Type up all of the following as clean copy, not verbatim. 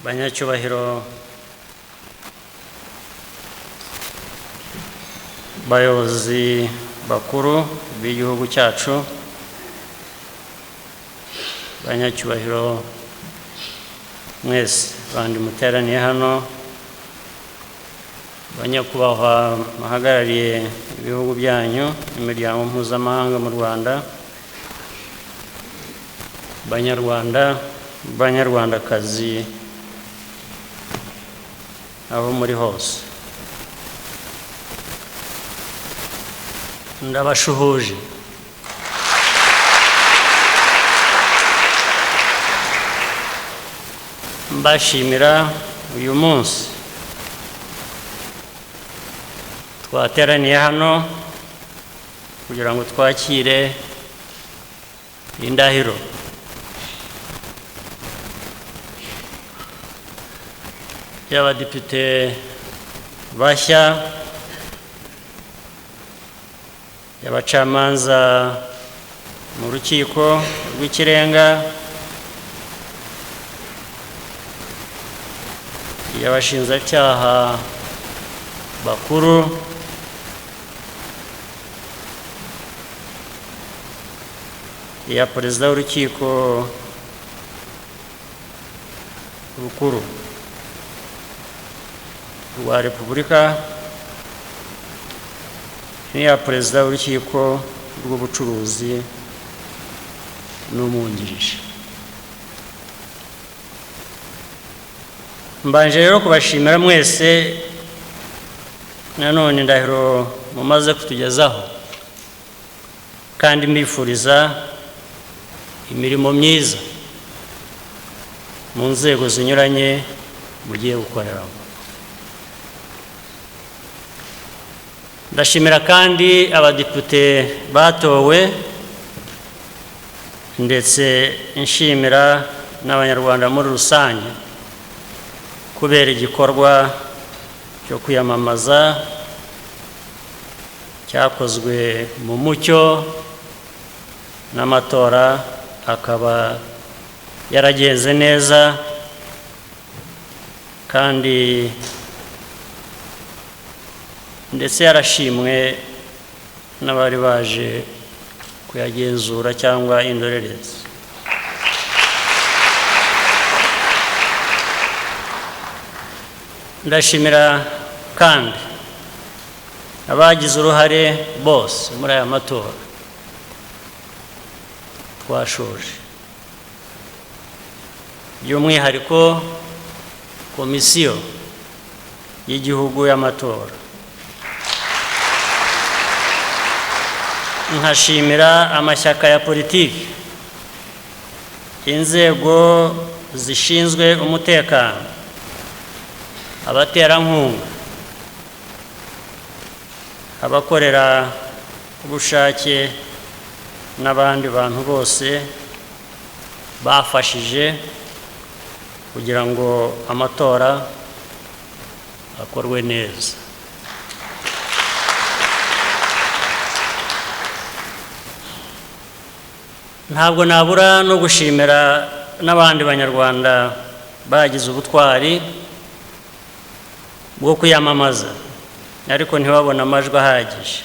banyacyubahiro bayobozi bakuru b'igihugu cyacu, banyacyubahiro mwese bandi muteraniye hano, banyakubahwa bahagarariye ibihugu byanyu n'imiryango mpuzamahanga mu Rwanda, banyarwanda, banyarwandakazi aho muri hose, ndabashuhuje. Mbashimira uyu munsi twateraniye hano kugira ngo twakire indahiro y'abadepite bashya, y'abacamanza mu rukiko rw'ikirenga, y'abashinjacyaha bakuru, iya perezida w'urukiko rukuru rwa Repubulika, n'iya perezida w'urukiko rw'ubucuruzi n'umwungirije. Mbanje rero kubashimira mwese nanone indahiro mumaze kutugezaho, kandi mbifuriza imirimo myiza mu nzego zinyuranye mugiye gukoreramo. Ndashimira kandi abadepite batowe, ndetse nshimira n'abanyarwanda muri rusange kubera igikorwa cyo kwiyamamaza cyakozwe mu mucyo, n'amatora akaba yaragenze neza, kandi ndetse yarashimwe n'abari baje kuyagenzura cyangwa indorerezi. Ndashimira kandi abagize uruhare bose muri aya matora twashoje, by'umwihariko komisiyo y'igihugu y'amatora. Nkashimira amashyaka ya politiki, inzego zishinzwe umutekano, abaterankunga, abakorera ubushake n'abandi bantu bose bafashije kugira ngo amatora akorwe neza. Ntabwo nabura no gushimira n'abandi banyarwanda bagize ubutwari bwo kwiyamamaza ariko ntibabone amajwi ahagije,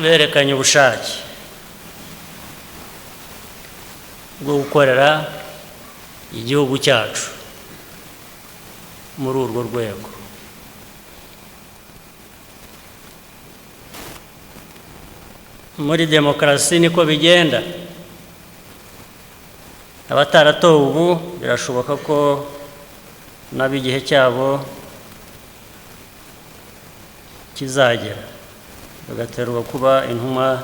berekanye ubushake bwo gukorera igihugu cyacu muri urwo rwego. Muri demokarasi niko bigenda. Abataratowe ubu birashoboka ko n'ab'igihe cyabo kizagera bagaterwa kuba intumwa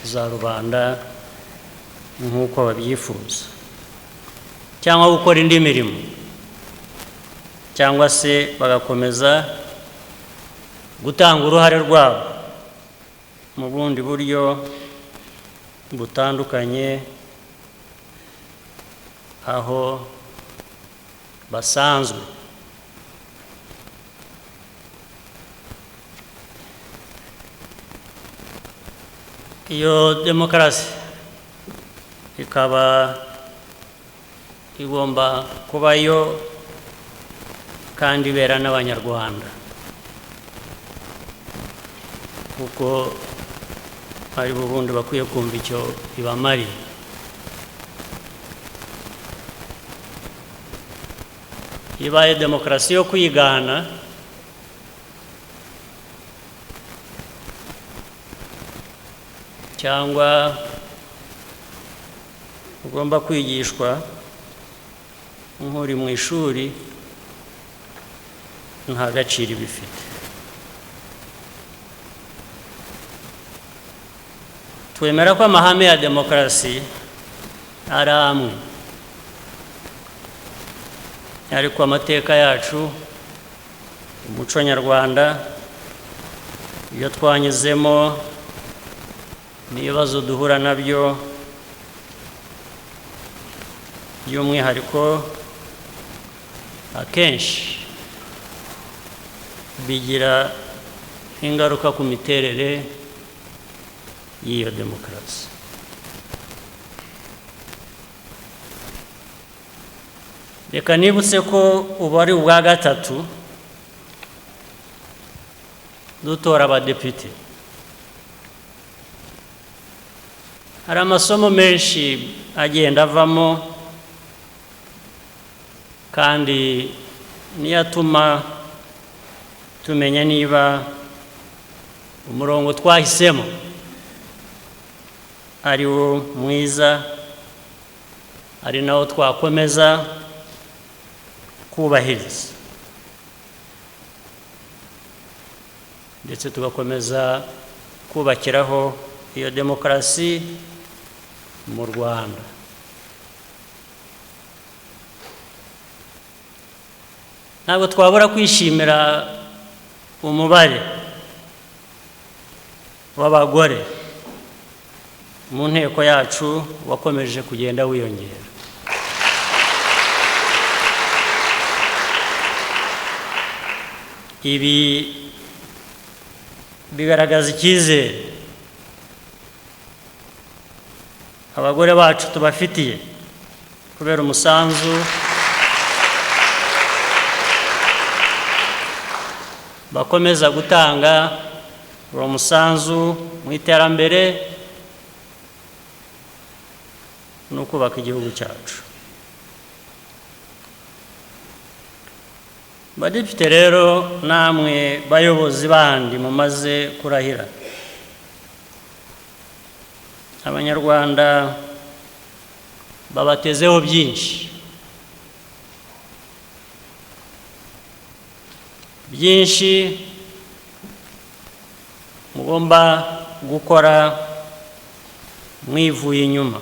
za rubanda nk'uko babyifuza, cyangwa gukora indi mirimo, cyangwa se bagakomeza gutanga uruhare rwabo mu bundi buryo butandukanye aho basanzwe. Iyo demokarasi ikaba igomba kubayo kandi ibera n'Abanyarwanda, kuko ari bo bundi bakwiye kumva icyo ibamariye. Ibaye demokarasi yo kwigana, cyangwa ugomba kwigishwa nk'uri mu ishuri, nta gaciro bifite. Twemera ko amahame ya demokarasi ari amwe, ariko amateka yacu, umuco nyarwanda, iyo twanyuzemo n'ibibazo duhura nabyo, by'umwihariko akenshi bigira ingaruka ku miterere y'iyo demokarasi. Reka nibutse ko ubu ari ubwa gatatu dutora abadepite. Hari amasomo menshi agenda avamo, kandi niyo atuma tumenya niba umurongo twahisemo ari wo mwiza, ari nawo twakomeza kubahiriza, ndetse tugakomeza kubakiraho iyo demokarasi mu Rwanda. Ntabwo twabura kwishimira umubare w'abagore mu nteko yacu wakomeje kugenda wiyongera. Ibi bigaragaza icyizere abagore bacu tubafitiye, kubera umusanzu bakomeza gutanga, uwo musanzu mu iterambere no kubaka igihugu cyacu. Badepite rero, namwe bayobozi bandi mumaze kurahira, Abanyarwanda babatezeho byinshi, mugomba gukora mwivuye inyuma,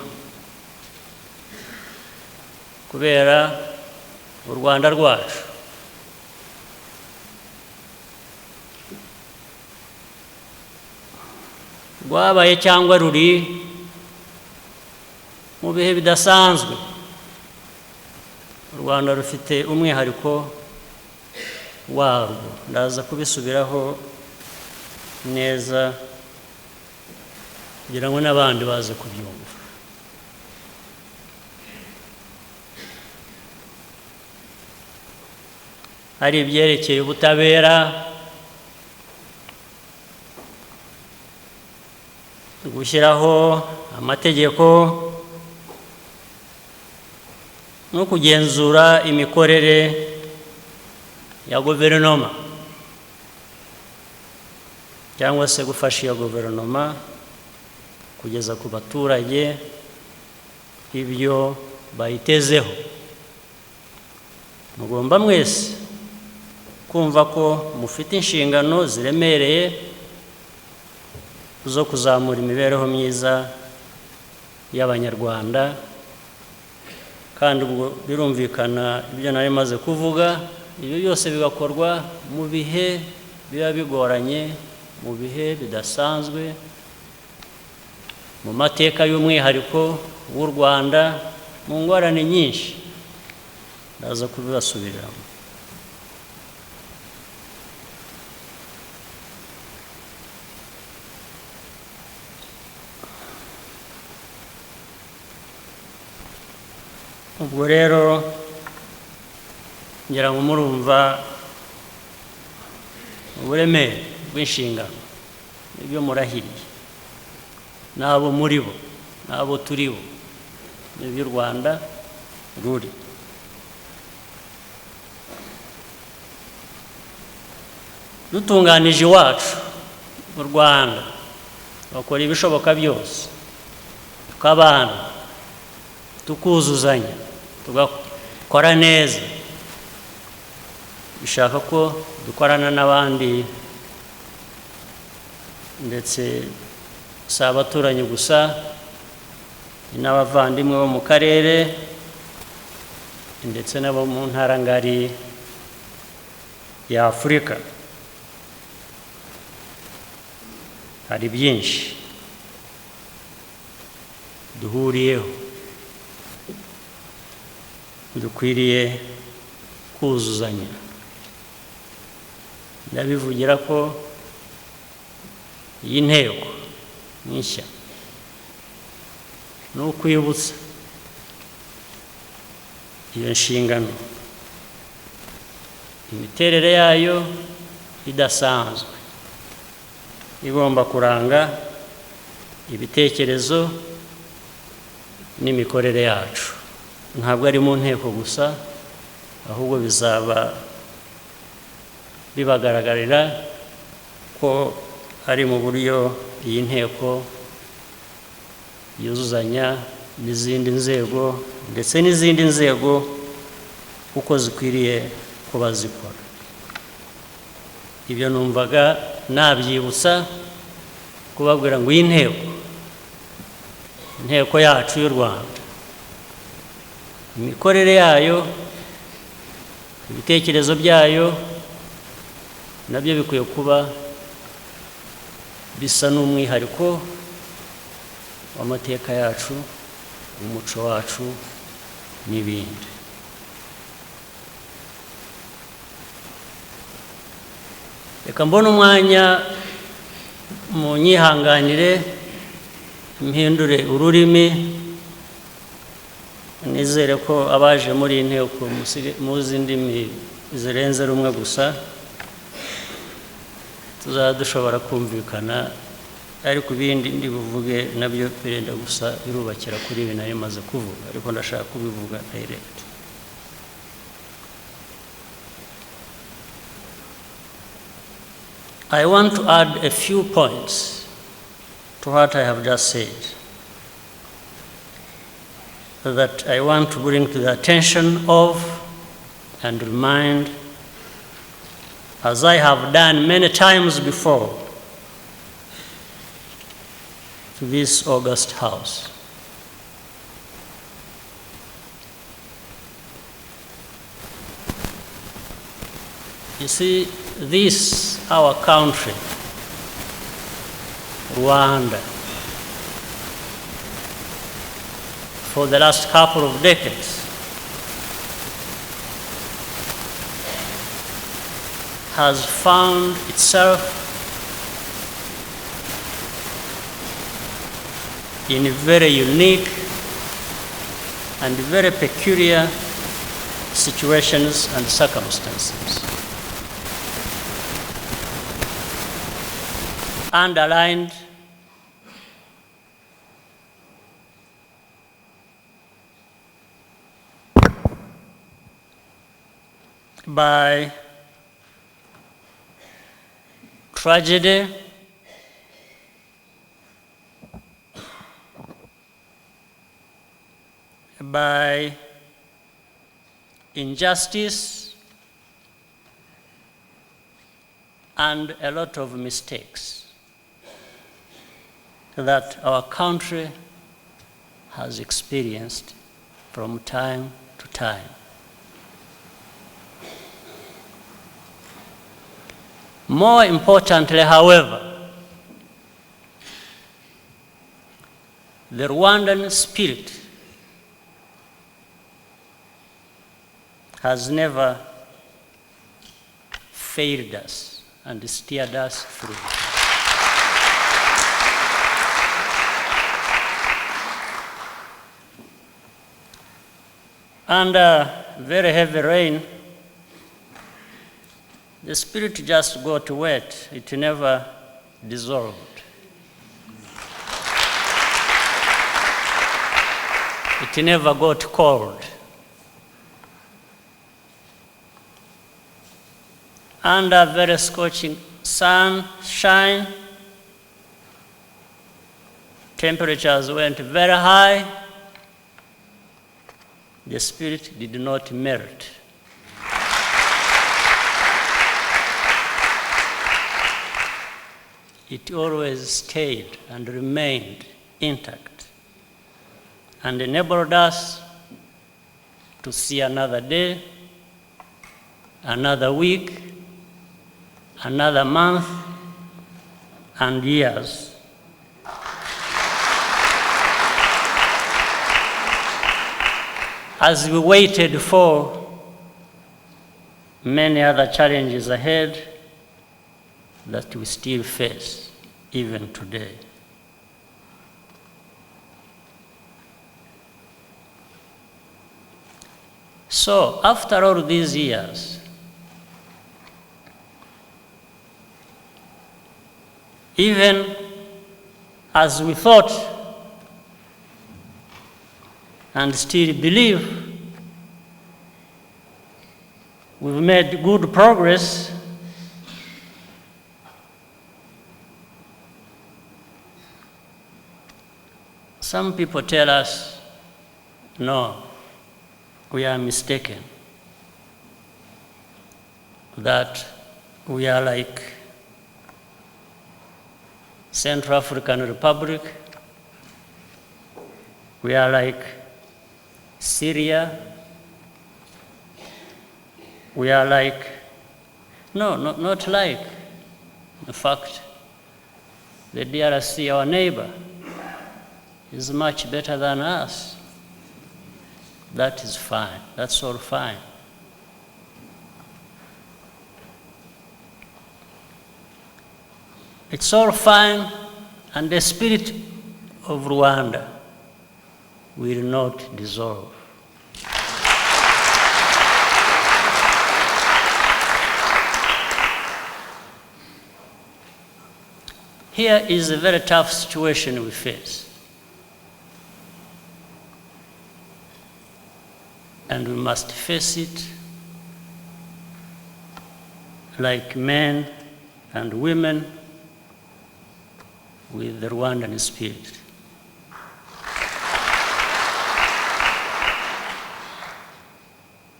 kubera u Rwanda rwacu. Rwabaye cyangwa ruri mu bihe bidasanzwe. U Rwanda rufite umwihariko warwo, ndaza kubisubiraho neza kugira ngo n'abandi baze kubyumva. Hari ibyerekeye ubutabera, gushyiraho amategeko no kugenzura imikorere ya guverinoma, cyangwa se gufasha iyo guverinoma kugeza ku baturage ibyo bayitezeho. Mugomba mwese kumva ko mufite inshingano ziremereye zo kuzamura imibereho myiza y'Abanyarwanda, kandi ubwo birumvikana ibyo nari maze kuvuga, ibyo byose bigakorwa mu bihe biba bigoranye, mu bihe bidasanzwe, mu mateka y'umwihariko w'u Rwanda, mu ngorane nyinshi, ndaza kubibasubiriramo. ubwo rero ngira ngo murumva uburemere bw'inshingano n'ibyo murahiriye n'abo muri bo n'abo turi bo n'ibyo u Rwanda ruri. Dutunganije iwacu mu Rwanda bakora ibishoboka byose tukabana tukuzuzanya tugakora neza, bishaka ko dukorana n'abandi ndetse si abaturanyi gusa n'abavandimwe bo mu karere ndetse n'abo mu ntara ngari ya Afurika. Hari byinshi duhuriyeho dukwiriye kuzuzanya. Ndabivugira ko iyi nteko nshya ni ukwibutsa iyo nshingano, imiterere yayo idasanzwe igomba kuranga ibitekerezo n'imikorere yacu. Ntabwo ari mu nteko gusa, ahubwo bizaba bibagaragarira ko ari mu buryo iyi nteko yuzuzanya n'izindi nzego ndetse n'izindi nzego uko zikwiriye kuba zikora. Ibyo numvaga nabyibutsa kubabwira ngo iyi inteko yacu y'u Rwanda, imikorere yayo, ibitekerezo byayo nabyo bikwiye kuba bisa n'umwihariko w'amateka yacu, umuco wacu n'ibindi. Reka mbona umwanya mu nyihanganire mpindure ururimi, nizere ko abaje muri iyi nteko muzi indimi zirenze rumwe gusa, tuzaba dushobora kumvikana, ariko ibindi ndi buvuge nabyo birenda gusa birubakira kuri ibi nari maze kuvuga, ariko ndashaka kubivuga direct. I want to add a few points to what I have just said that I want to bring to the attention of and remind, as I have done many times before, to this august house. You see, this, our country, Rwanda, for the last couple of decades, has found itself in very unique and very peculiar situations and circumstances, underlined by tragedy, by injustice, and a lot of mistakes that our country has experienced from time to time. More importantly, however, the Rwandan spirit has never failed us and steered us through. under very heavy rain, the spirit just got wet. It never dissolved. It never got cold. Under very scorching sunshine, temperatures went very high. The spirit did not melt. It always stayed and remained intact and enabled us to see another day, another week, another month, and years. As we waited for many other challenges ahead that we still face even today. So, after all these years, even as we thought and still believe we've made good progress, some people tell us, no, we are mistaken, that we are like Central African Republic, we are like Syria, we are like, no, not like. In fact, the DRC, our neighbor, is much better than us. That is fine, that's all fine. It's all fine, and the spirit of Rwanda will not dissolve. Here is a very tough situation we face. And we must face it like men and women with the Rwandan spirit.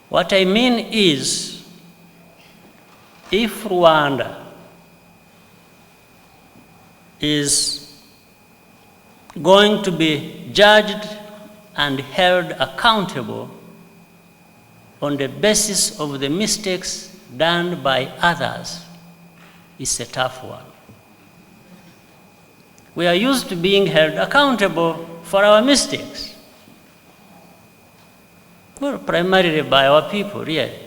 What I mean is, if Rwanda is going to be judged and held accountable on the basis of the mistakes done by others, it's a tough one. We are used to being held accountable for our mistakes. Well, primarily by our people, really.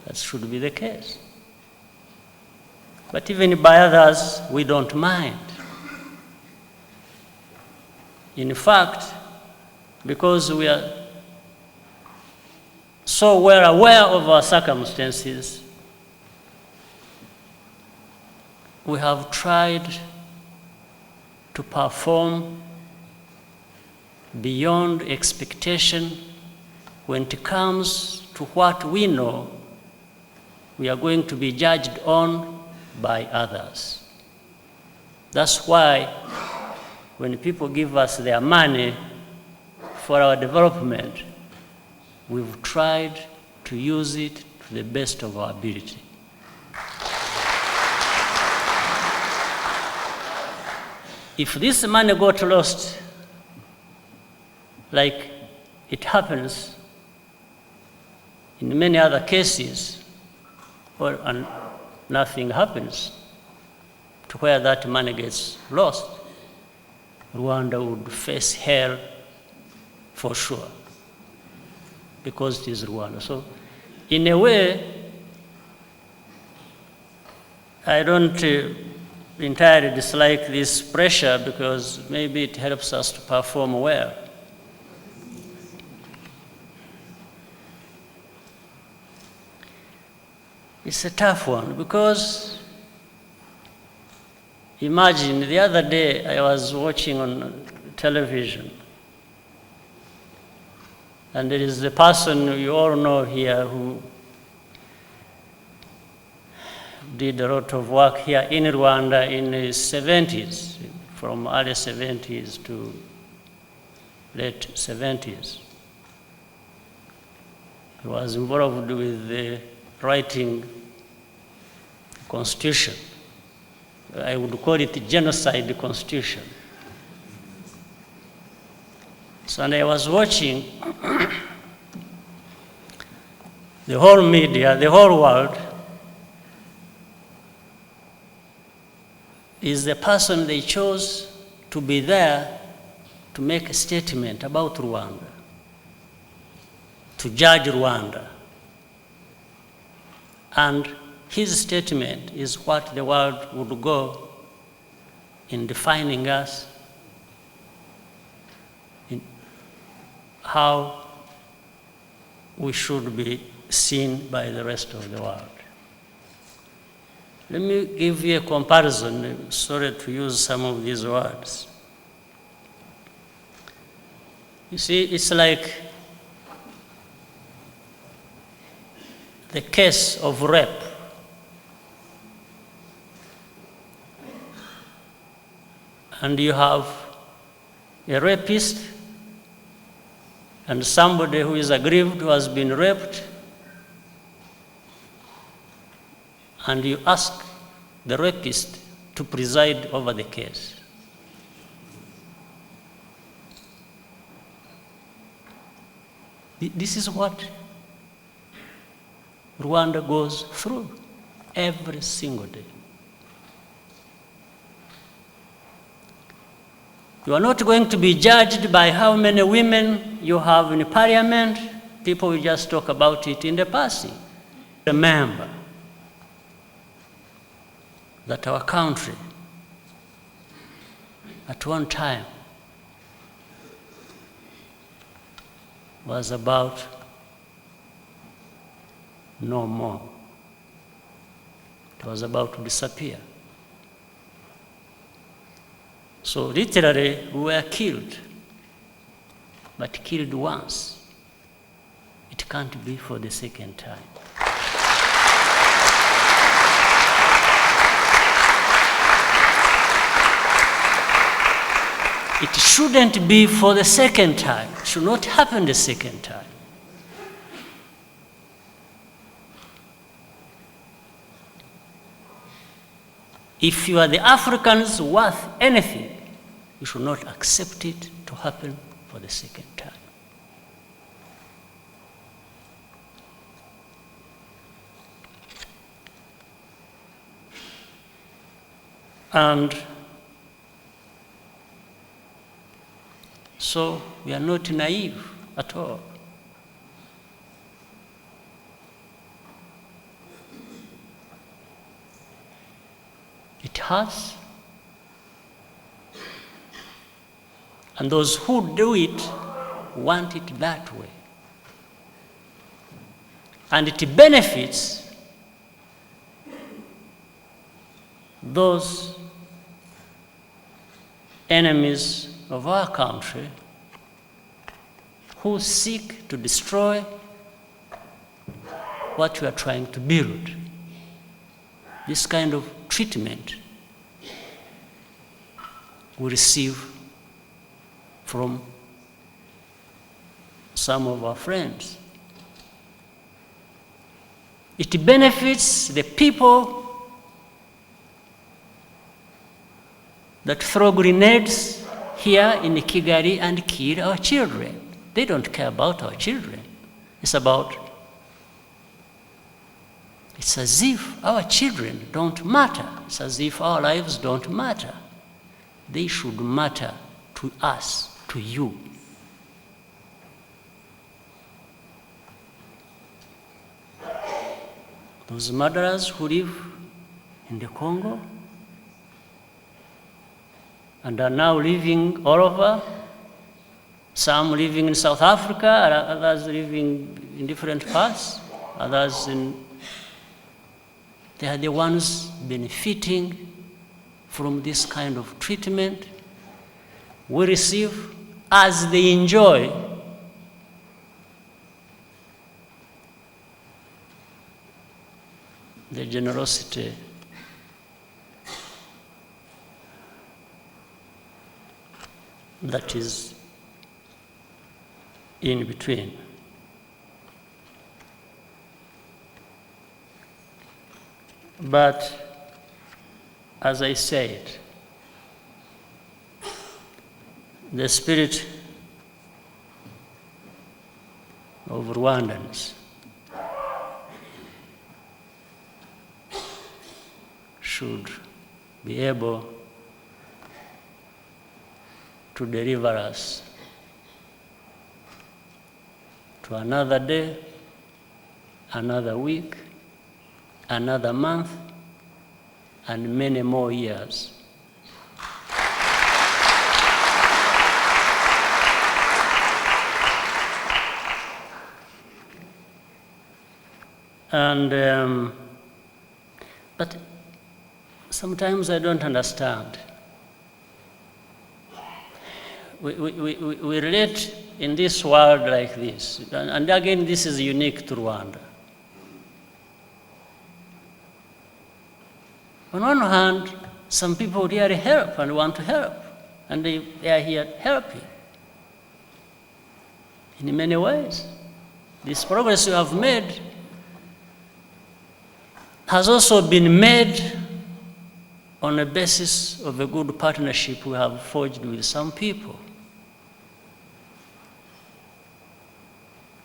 That should be the case. But even by others, we don't mind. In fact, because we are so well aware of our circumstances, we have tried to perform beyond expectation when it comes to what we know we are going to be judged on by others. That's why when people give us their money for our development, we've tried to use it to the best of our ability. If this money got lost, like it happens in many other cases, and nothing happens to where that money gets lost, Rwanda would face hell for sure, because it is Rwanda. So, in a way, I don't entirely dislike this pressure, because maybe it helps us to perform well. It's a tough one because imagine the other day I was watching on television, and there is a person you all know here who did a lot of work here in Rwanda in the 70s, from early 70s to late 70s. He was involved with the writing constitution. I would call it genocide constitution. So and I was watching the whole media, the whole world is the person they chose to be there to make a statement about Rwanda, to judge Rwanda. And his statement is what the world would go in defining us, in how we should be seen by the rest of the world. Let me give you a comparison. I'm sorry to use some of these words. You see, it's like the case of rape. And you have a rapist and somebody who is aggrieved, who has been raped, and you ask the rapist to preside over the case. This is what Rwanda goes through every single day. You are not going to be judged by how many women you have in parliament. People will just talk about it in the passing. Remember that our country, at one time, was about no more. It was about to disappear. So literally, we were killed, but killed once. It can't be for the second time. It shouldn't be for the second time. It should not happen the second time. If you are the Africans worth anything, you should not accept it to happen for the second time. And so we are not naive at all. It hurts. And those who do it want it that way. And it benefits those enemies of our country who seek to destroy what we are trying to build. This kind of treatment we receive from some of our friends. It benefits the people that throw grenades here in Kigali and kill our children. They don't care about our children. It's as if our children don't matter. It's as if our lives don't matter. They should matter to us, to you. Those murderers who live in the Congo and are now living all over, some living in South Africa, others living in different parts, others in They are the ones benefiting from this kind of treatment we receive as they enjoy the generosity that is in between. But as I said, the spirit of Rwandans should be able to deliver us to another day, another week, another month, and many more years. And but sometimes I don't understand. We relate in this world like this, and again, this is unique to Rwanda. On one hand, some people really help and want to help, and they are here helping in many ways. This progress you have made has also been made on a basis of a good partnership we have forged with some people.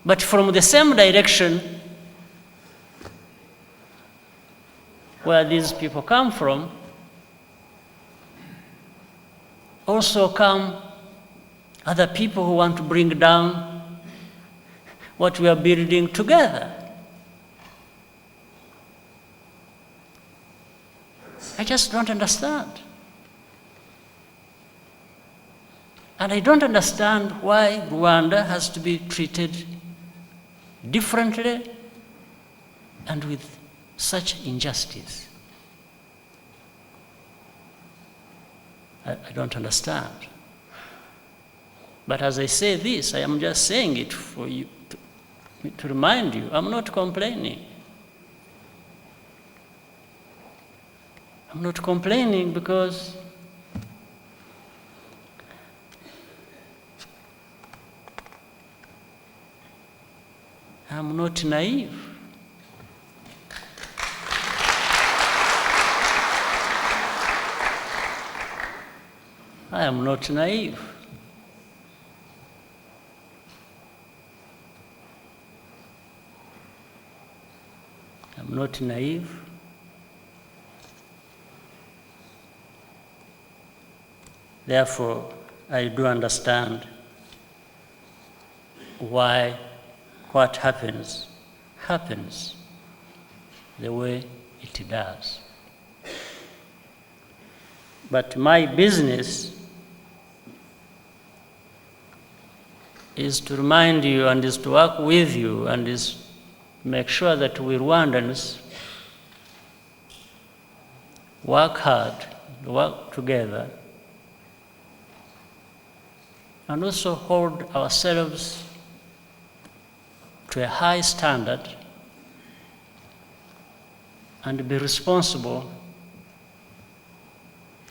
But from the same direction where these people come from, also come other people who want to bring down what we are building together. I just don't understand. And I don't understand why Rwanda has to be treated differently and with such injustice. I don't understand. But as I say this, I am just saying it for you, to remind you, I'm not complaining. I'm not complaining because I'm not naive. I am not naive. I'm not naive. Therefore, I do understand why what happens the way it does. But my business is to remind you and is to work with you and is make sure that we Rwandans work hard, work together, and also hold ourselves to a high standard and be responsible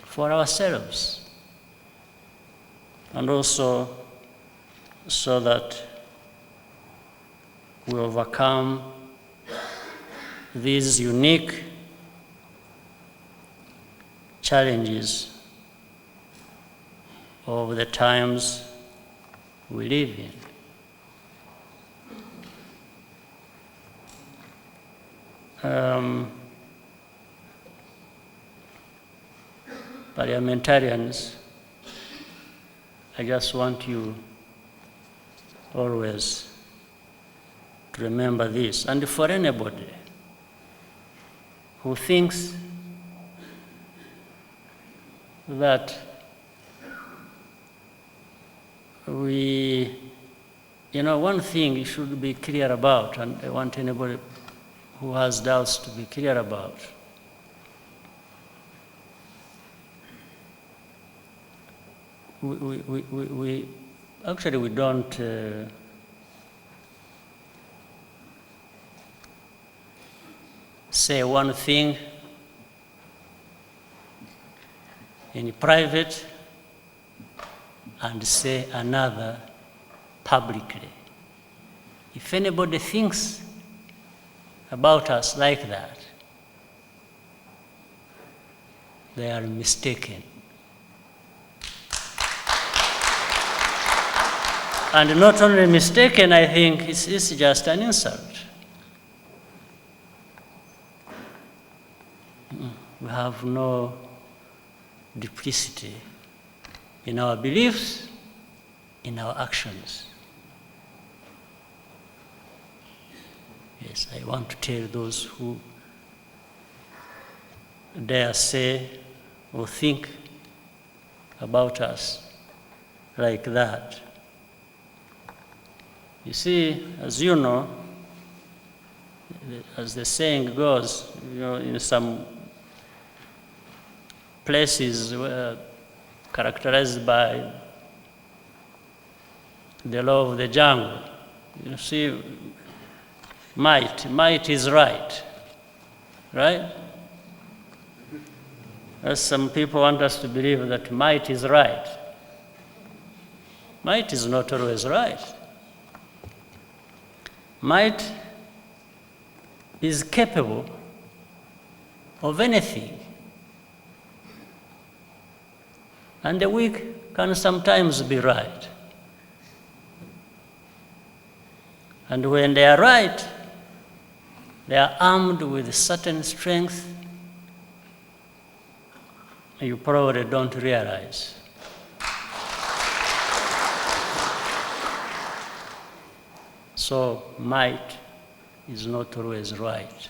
for ourselves, and also so that we overcome these unique challenges of the times we live in. Parliamentarians, I just want you always to remember this, and for anybody who thinks that one thing you should be clear about, and I want anybody who has doubts to be clear about. We actually, we don't say one thing in private and say another publicly. If anybody thinks about us like that, they are mistaken. And not only mistaken, I think it's just an insult. We have no duplicity in our beliefs, in our actions. Yes, I want to tell those who dare say or think about us like that. You see, as you know, as the saying goes, in some places characterized by the law of the jungle, you see, might is right, right? As some people want us to believe that might is right. Might is not always right. Might is capable of anything. And the weak can sometimes be right. And when they are right, they are armed with a certain strength you probably don't realize. So might is not always right.